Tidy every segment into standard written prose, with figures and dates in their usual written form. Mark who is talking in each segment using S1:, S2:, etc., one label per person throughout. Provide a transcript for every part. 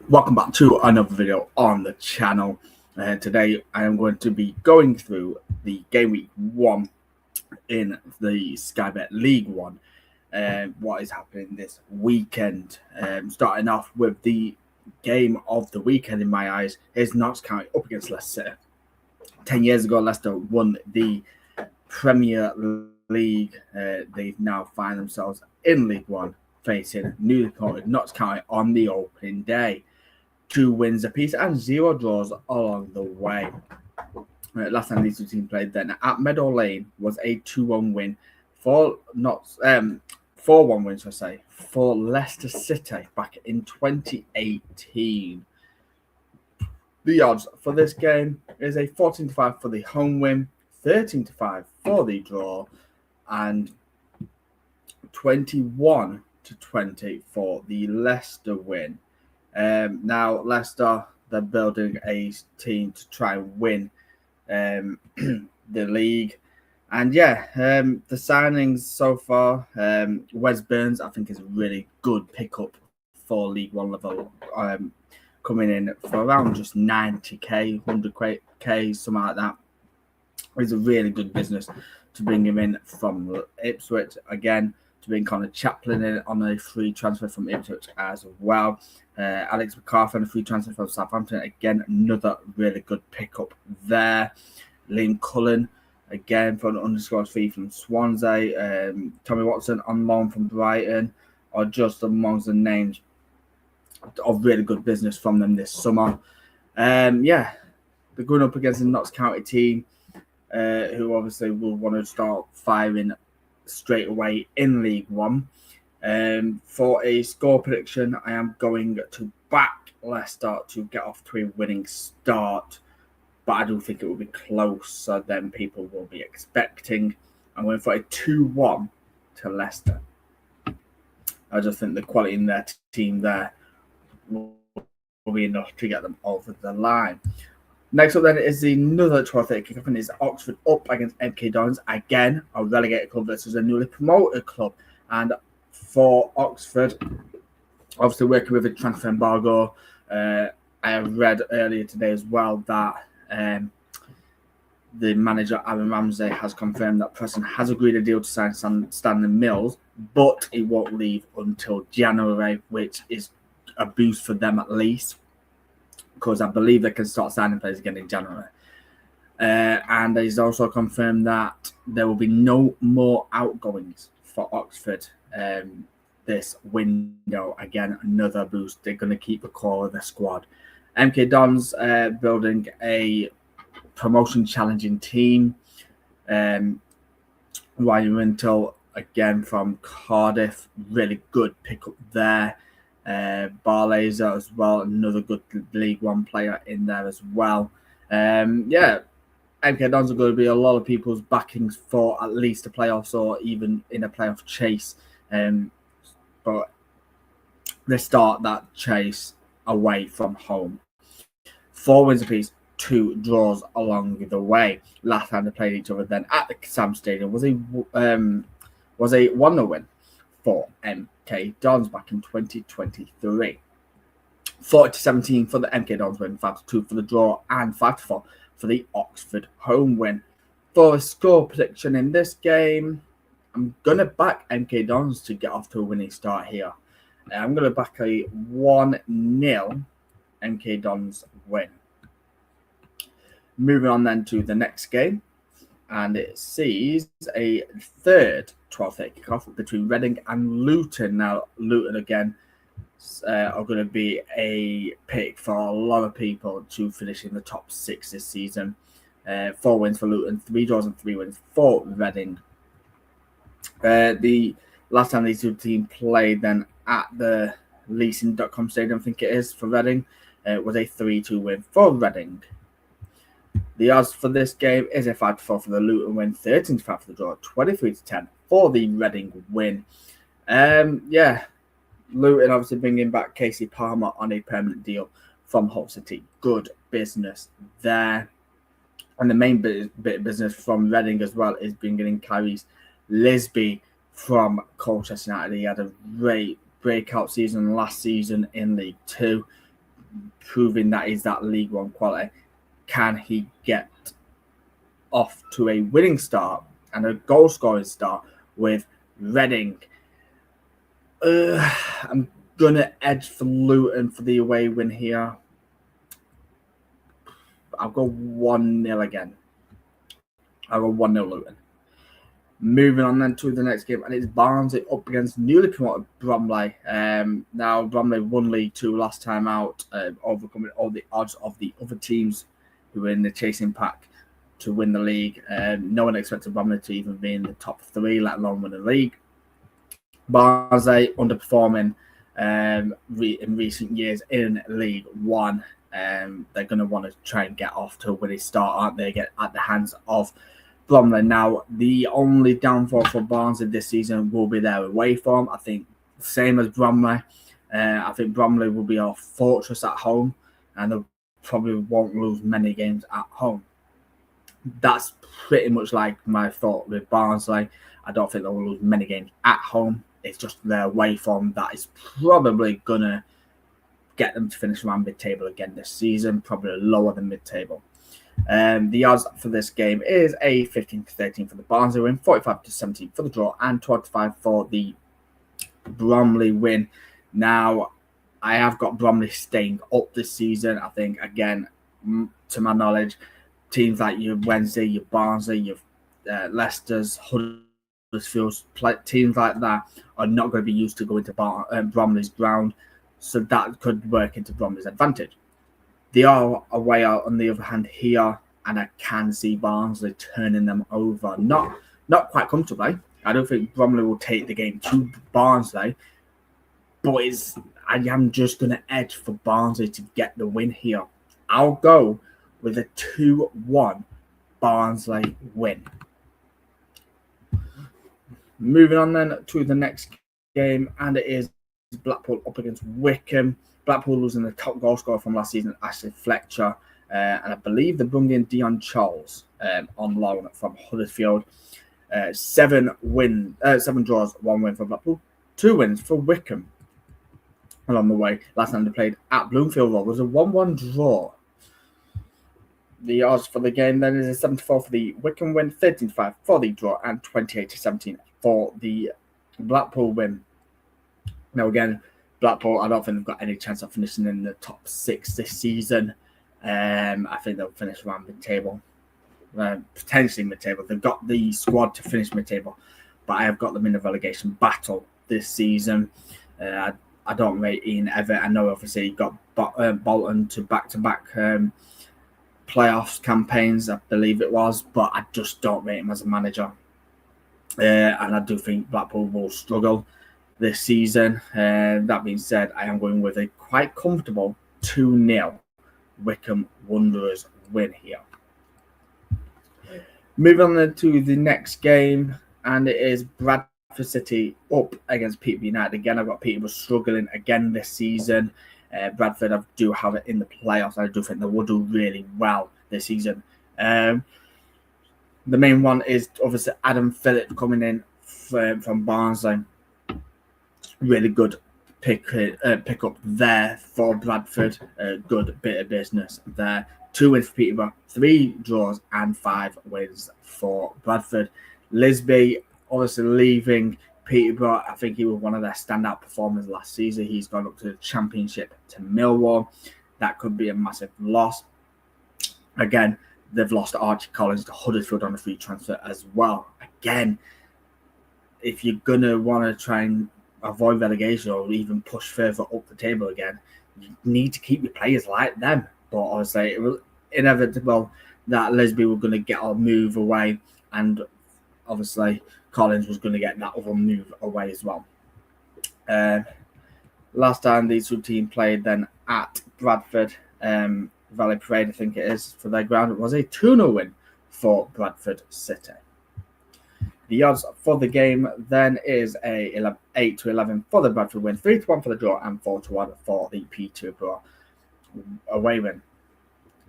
S1: Welcome back to another video on the channel. Today I am going to be going through the Game Week 1 in the Sky Bet League 1. What is happening this weekend. Starting off with the game of the weekend in my eyes is Notts County up against Leicester. 10 years ago, Leicester won the Premier League. They've now find themselves in League 1 facing newly promoted Notts County on the opening day. 2 wins apiece and 0 draws along the way. Last time these two teams played then at Meadow Lane was a 2-1 win for 4-1 win, should I say, for Leicester City back in 2018. The odds for this game is a 14-5 for the home win, 13-5 for the draw, and 21-20 for the Leicester win. Now, Leicester, they're building a team to try and win the league. And the signings so far, Wes Burns, I think, is a really good pickup for League One level, coming in for around just 90k, 100k, something like that. It's a really good business to bring him in from Ipswich again. To bring Connor Chaplin in on a free transfer from Ipswich as well. Alex McCarthy on a free transfer from Southampton. Again, another really good pickup there. Liam Cullen, again, for an undisclosed fee from Swansea. Tommy Watson on loan from Brighton are just amongst the names of really good business from them this summer. They're going up against the Notts County team, who obviously will want to start firing straight away in League One. For a score prediction, I am going to back Leicester to get off to a winning start, but I do think it will be closer than people will be expecting. I'm going for a 2-1 to Leicester. I just think the quality in their team there will be enough to get them over the line. Next up then is another 12:30 kickoff, and it's Oxford up against MK Dons. Again, a relegated club versus a newly promoted club. And for Oxford, obviously working with a transfer embargo, I have read earlier today as well that the manager, Aaron Ramsey, has confirmed that Preston has agreed a deal to sign Stanley Mills, but he won't leave until January, which is a boost for them at least, because I believe they can start signing players again in January. And he's also confirmed that there will be no more outgoings for Oxford this window. Again, another boost. They're going to keep the core of the squad. MK Dons building a promotion challenging team. Ryan Wintle, again from Cardiff, really good pickup there. Barlaser as well, another good League One player in there as well. MK Dons are going to be a lot of people's backings for at least a playoffs or even in a playoff chase. But they start that chase away from home. 4 wins apiece, 2 draws along the way. Last time they played each other then at the Sam Stadium was a 1-0 win for MK Dons back in 2023. 40-17 for the MK Dons win, 5-2 for the draw, and 5-4 for the Oxford home win. For a score prediction in this game, I'm going to back MK Dons to get off to a winning start here. I'm going to back a 1-0 MK Dons win. Moving on then to the next game, and it sees a third 12:30 kickoff between Reading and Luton. Now, Luton again are going to be a pick for a lot of people to finish in the top 6 this season. 4 wins for Luton, 3 draws and 3 wins for Reading. The last time these two teams played then at the leasing.com stadium, I think it is, for Reading, was a 3-2 win for Reading. The odds for this game is a 5-4 for the Luton win, 13-5 for the draw, 23-10 for the Reading win. Luton obviously bringing back Casey Palmer on a permanent deal from Hull City. Good business there. And the main bit of business from Reading as well is bringing in Kyrese Lisby from Colchester United. He had a great breakout season last season in League Two. proving that he's that League One quality. Can he get off to a winning start and a goal scoring start with Reading? I'm gonna edge for Luton for the away win here. I'll go 1-0 again. I'll go 1-0 Luton. Moving on then to the next game, and it's Barnsley up against newly promoted Bromley. Now, Bromley won League 2 last time out, overcoming all the odds of the other teams who were in the chasing pack to win the league. No one expected Bromley to even be in the top 3, let alone win the league. Barnsley underperforming in recent years in League 1. They're going to want to try and get off to a winning start, aren't they? Get at the hands of Bromley. Now, the only downfall for Barnsley this season will be their away form. I think same as Bromley. I think Bromley will be a fortress at home, and they probably won't lose many games at home. That's pretty much like my thought with Barnsley. I don't think they'll lose many games at home. It's just their away form that is probably going to get them to finish around mid-table again this season, probably lower than mid-table. The odds for this game is a 15-13 for the Barnsley win, 45-17 for the draw, and 12-5 for the Bromley win. Now, I have got Bromley staying up this season. I think, again, to my knowledge, teams like your Wednesday, your Barnsley, your Leicester's, Huddersfield, teams like that are not going to be used to going to Bromley's ground, so that could work into Bromley's advantage. They are away out on the other hand here, and I can see Barnsley turning them over. Not quite comfortably. I don't think Bromley will take the game to Barnsley, but I am just going to edge for Barnsley to get the win here. I'll go with a 2-1 Barnsley win. Moving on then to the next game, and it is Blackpool up against Wycombe. Blackpool losing the top goal scorer from last season, Ashley Fletcher, and I believe they're bringing in Dion Charles on loan from Huddersfield. 7 draws, 1 win for Blackpool, 2 wins for Wycombe along the way. Last time they played at Bloomfield Road was a 1-1 draw. The odds for the game then is a 74 for the Wycombe win, 13-5 for the draw, and 28-17 for the Blackpool win. Now again, Blackpool, I don't think they've got any chance of finishing in the top 6 this season. I think they'll finish around mid-table, potentially mid-table. They've got the squad to finish mid-table, but I have got them in a relegation battle this season. I don't rate Ian Everett. I know obviously he got Bolton to back-to-back playoffs campaigns, I believe it was, but I just don't rate him as a manager. And I do think Blackpool will struggle this season. That being said, I am going with a quite comfortable 2-0 Wycombe Wanderers win here. Moving on to the next game, and it is Bradford City up against Peterborough United. Again, I've got Peterborough struggling again this season. Bradford, I do have it in the playoffs. I do think they will do really well this season. The main one is obviously Adam Phillip coming in from Barnsley. Really good pick up there for Bradford. Good bit of business there. 2 wins for Peterborough, 3 draws, and 5 wins for Bradford. Lisby obviously leaving Peterborough. I think he was one of their standout performers last season. He's gone up to the Championship to Millwall. That could be a massive loss. Again, they've lost Archie Collins to Huddersfield on a free transfer as well. Again, if you're going to want to try and avoid relegation or even push further up the table again, you need to keep your players like them. But obviously, it was inevitable that Lisby were going to get a move away, and obviously Collins was going to get that other move away as well. Last time these two teams played then at Bradford, Valley Parade, I think it is, for their ground, it was a 2-0 win for Bradford City. The odds for the game then is a 8-11 for the Bradford win, 3-1 for the draw, and 4-1 for the Peterborough away win.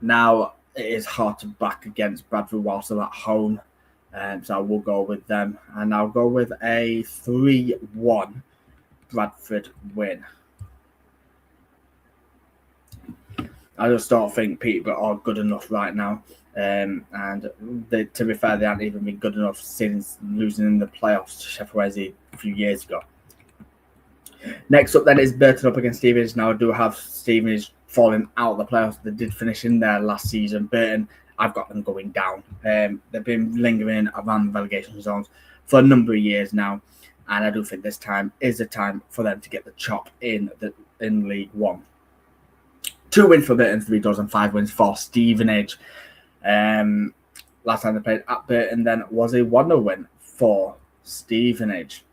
S1: Now, it is hard to back against Bradford whilst they're at home, so I will go with them, and I'll go with a 3-1 Bradford win. I just don't think Peterborough are good enough right now. And to be fair, they haven't even been good enough since losing in the playoffs to Sheffield Wednesday a few years ago. Next up then is Burton up against Stevenage. Now I do have Stevenage falling out of the playoffs. They did finish in there last season. Burton, I've got them going down. They've been lingering around the relegation zones for a number of years now. And I do think this time is the time for them to get the chop in League One. 2 wins for Burton, 3 draws and 5 wins for Stevenage. Last time they played at Burton then was a 1-0 win for Stevenage.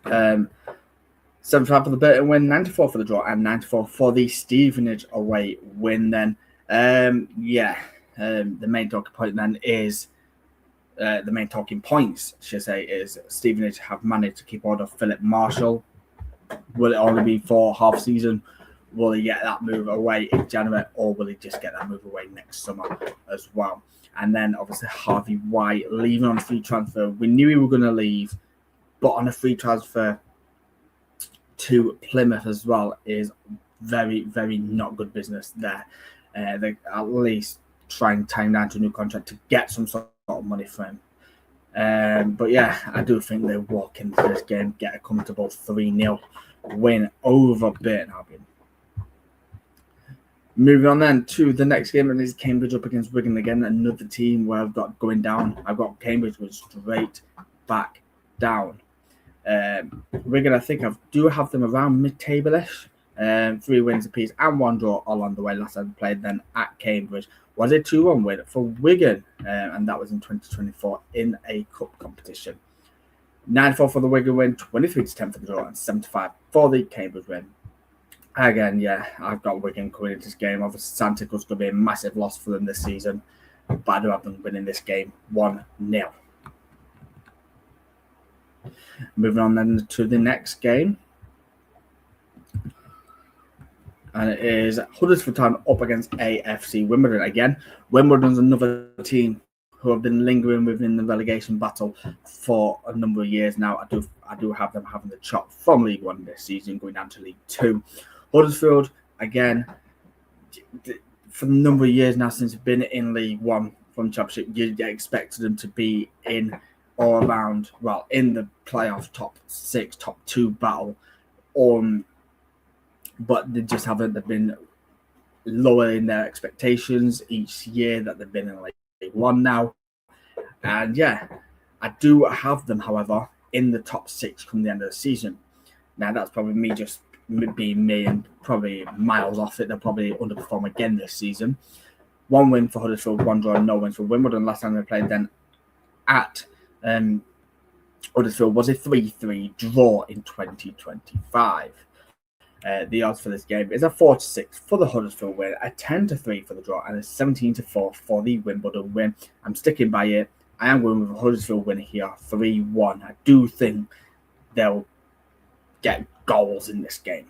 S1: 75 for the Burton win, 94 for the draw, and 94 for the Stevenage away win then. The main talking point then is the main talking points, I should say, is Stevenage have managed to keep hold of Philip Marshall. Will it only be for half season? Will he get that move away in January, or will he just get that move away next summer as well? And then obviously Harvey White leaving on a free transfer. We knew he was going to leave, but on a free transfer to Plymouth as well is very, very not good business there. They at least try and tie him down to a new contract to get some sort of money for him. But yeah, I do think they walk into this game, get a comfortable 3-0 win over Burton Albion. Moving on then to the next game, and is Cambridge up against Wigan again. Another team where I've got going down. I've got Cambridge with straight back down. Wigan, I think I do have them around mid-table-ish. 3 wins apiece and 1 draw along the way. Last time they played then at Cambridge was a 2-1 win for Wigan, and that was in 2024 in a cup competition. 94 for the Wigan win, 23-10 for the draw, and 75 for the Cambridge win. Again, yeah, I've got Wigan coming into this game. Obviously, Santico's going to be a massive loss for them this season, but I do have them winning this game 1-0. Moving on then to the next game. And it is Huddersfield Town up against AFC Wimbledon again. Wimbledon's another team who have been lingering within the relegation battle for a number of years now. I do have them having the chop from League One this season, going down to League Two. Huddersfield, again, for a number of years now since they've been in League One from Championship, you expected them to be in or around, well, in the playoff top 6, top 2 battle. But they just haven't. They've been lowering their expectations each year that they've been in League One now. And yeah, I do have them, however, in the top 6 come the end of the season. Now, that's probably me just being me and probably miles off it. They'll probably underperform again this season. 1 win for Huddersfield, 1 draw, and no wins for Wimbledon. Last time they played then at Huddersfield was a 3-3 draw in 2025. The odds for this game is a 4-6 for the Huddersfield win, a 10-3 for the draw, and a 17-4 for the Wimbledon win. I'm sticking by it. I am going with a Huddersfield win here, 3-1. I do think they'll get goals in this game.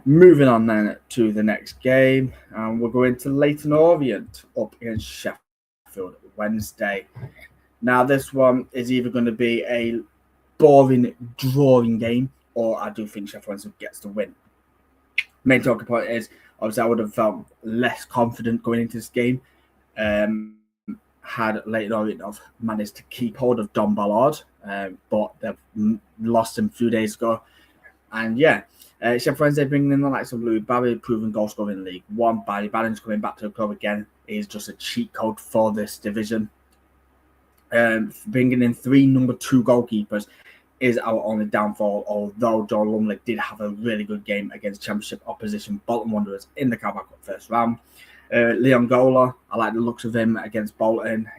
S1: Moving on then to the next game, we're going to Leyton Orient up against Sheffield Wednesday. Now, this one is either going to be a boring, drawing game, or I do think Sheffield Wednesday gets the win. Main talking point is, obviously, I would have felt less confident going into this game had Leyton Orient have managed to keep hold of Don Ballard, but they've lost him a few days ago. And yeah, Sheffield Wednesday bringing in the likes of Louis Barry, proven goal scorer in League One. Barry Bannon's coming back to the club again. Is just a cheat code for this division. Bringing in 3 number 2 goalkeepers is our only downfall, although John Lumley did have a really good game against Championship opposition Bolton Wanderers in the Carabao Cup first round. Leon Gola, I like the looks of him against Bolton.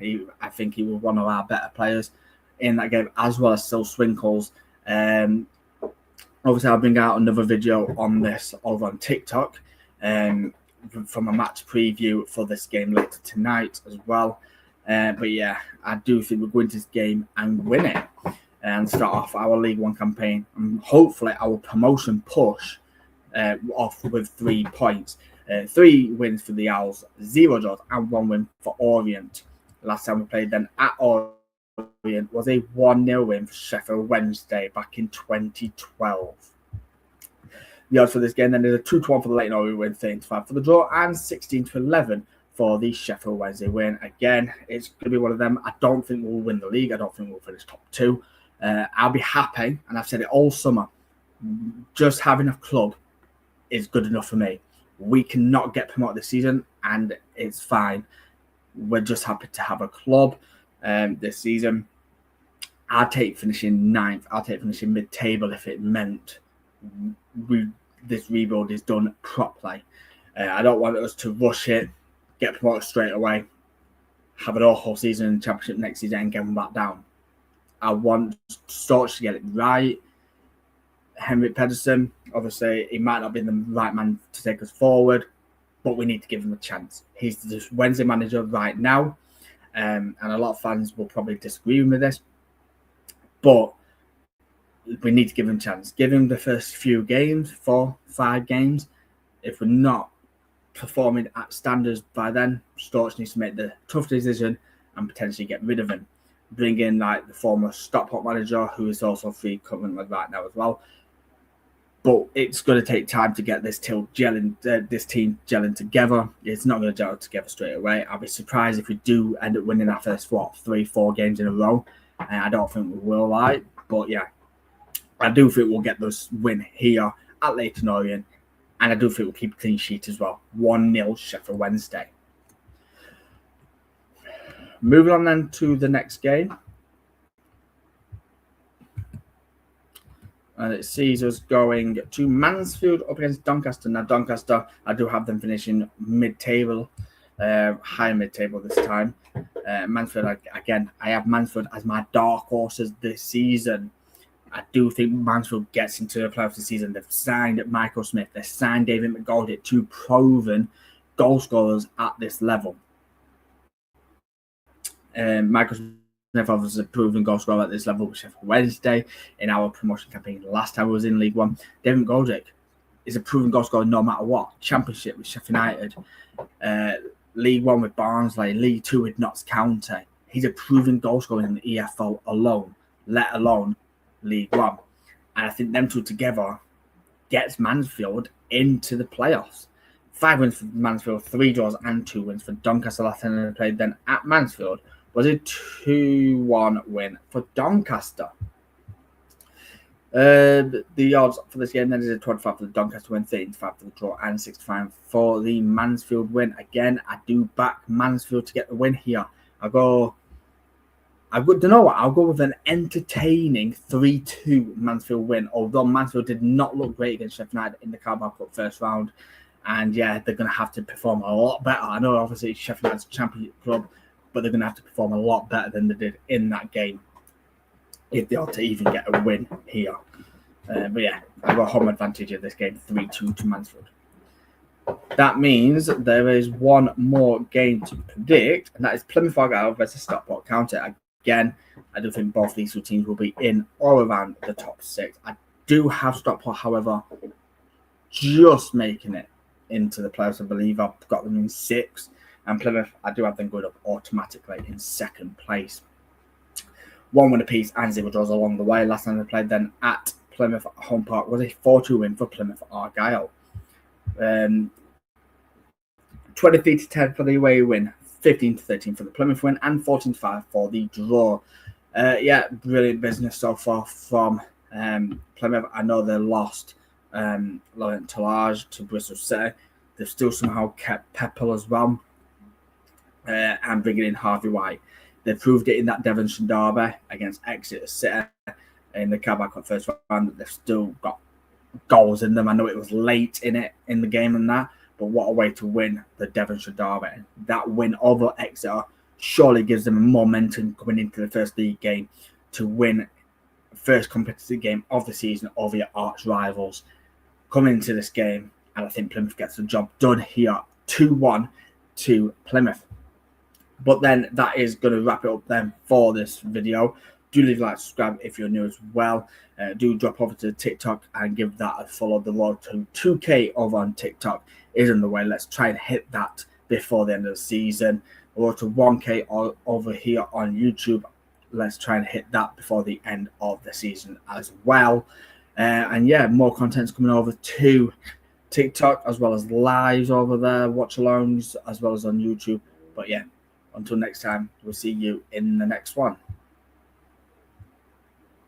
S1: I think he was one of our better players in that game, as well as Sil Swinkles. Obviously, I'll bring out another video on this over on TikTok from a match preview for this game later tonight as well. But yeah, I do think we're going to this game and win it and start off our League One campaign and hopefully our promotion push off with 3 points. 3 wins for the Owls, 0 draws, and 1 win for Orient. Last time we played then at Orient was a 1-0 win for Sheffield Wednesday back in 2012. The odds for this game then is a 2-1 for the Leyton Orient win, 13-5 for the draw, and 16-11 for the Sheffield Wednesday win. Again, it's going to be one of them. I don't think we'll win the league. I don't think we'll finish top 2. I'll be happy, and I've said it all summer, just having a club is good enough for me. We cannot get promoted this season, and it's fine. We're just happy to have a club this season. I'll take finishing 9th. I'll take finishing mid-table if it meant this rebuild is done properly. I don't want us to rush it, get promoted straight away, have an awful season in the Championship next season and get them back down. I want Storch to get it right. Henrik Pedersen, obviously, he might not be the right man to take us forward, but we need to give him a chance. He's the Wednesday manager right now, and a lot of fans will probably disagree with this, but we need to give him a chance. Give him the first few games, 4-5 games. If we're not performing at standards by then, Storch needs to make the tough decision and potentially get rid of him. Bring in like the former Stockport manager, who is also free currently right now as well. But it's going to take time to get this team gelling together. It's not going to gel together straight away. I'll be surprised if we do end up winning our first 3-4 games in a row. And I don't think we will, right? But yeah, I do think we'll get this win here at Leyton Orient. And I do think we'll keep a clean sheet as well. 1-0 Sheffield Wednesday. Moving on then to the next game. And it sees us going to Mansfield up against Doncaster. Now, Doncaster, I do have them finishing mid-table, high mid-table this time. Mansfield, again, I have Mansfield as my dark horses this season. I do think Mansfield gets into the playoffs this season. They've signed Michael Smith. They've signed David McGoldrick, 2 proven goal scorers at this level. Michael Smith obviously a proven goal scorer at this level with Sheffield Wednesday in our promotion campaign last time we was in League One. David McGoldrick is a proven goal scorer no matter what. Championship with Sheffield United, League One with Barnsley, League Two with Notts County. He's a proven goal scorer in the EFL alone, let alone League One. And I think them two together gets Mansfield into the playoffs. 5 wins for Mansfield, 3 draws and 2 wins for Doncaster. Last time they played then at Mansfield was a 2-1 win for Doncaster. The odds for this game then is a 25 for the Doncaster win, 13-5 for the draw, and 65 for the Mansfield win. Again, I do back Mansfield to get the win here. I'll go with an entertaining 3-2 Mansfield win, although Mansfield did not look great against Sheffield United in the Carabao Cup first round. And yeah, they're going to have to perform a lot better. I know obviously Sheffield United's a championship club, but they're going to have to perform a lot better than they did in that game if they are to even get a win here. But yeah, I've got home advantage of this game, 3-2 to Mansfield. That means there is one more game to predict, and that is Plymouth Argyle versus Stockport County. Again, I do think both these two teams will be in or around the top 6. I do have Stockport, however, just making it into the playoffs. I believe I've got them in 6. And Plymouth, I do have them going up automatically in 2nd place. 1 win apiece and 0 draws along the way. Last time they played then at Plymouth home park was a 4-2 win for Plymouth Argyle. 23-10 for the away win, 15-13 for the Plymouth win, and 14-5 for the draw. Brilliant business so far from Plymouth. I know they lost Laurent Tallage to Bristol City. They've still somehow kept Pepper as well. And bringing in Harvey White. They proved it in that Devonshire derby against Exeter City in the Carabao Cup first round. They've still got goals in them. I know it was late in the game and that, but what a way to win the Devonshire derby. That win over Exeter surely gives them momentum coming into the first league game to win first competitive game of the season over your arch rivals. Coming into this game, and I think Plymouth gets the job done here, 2-1 to Plymouth. But then that is going to wrap it up then for this video. Do leave a like, subscribe if you're new as well. Do drop over to TikTok and give that a follow. The road to 2K over on TikTok is on the way. Let's try and hit that before the end of the season. We're to 1K over here on YouTube. Let's try and hit that before the end of the season as well. And yeah, more content's coming over to TikTok as well as lives over there, watch alongs as well as on YouTube. But yeah, until next time, we'll see you in the next one.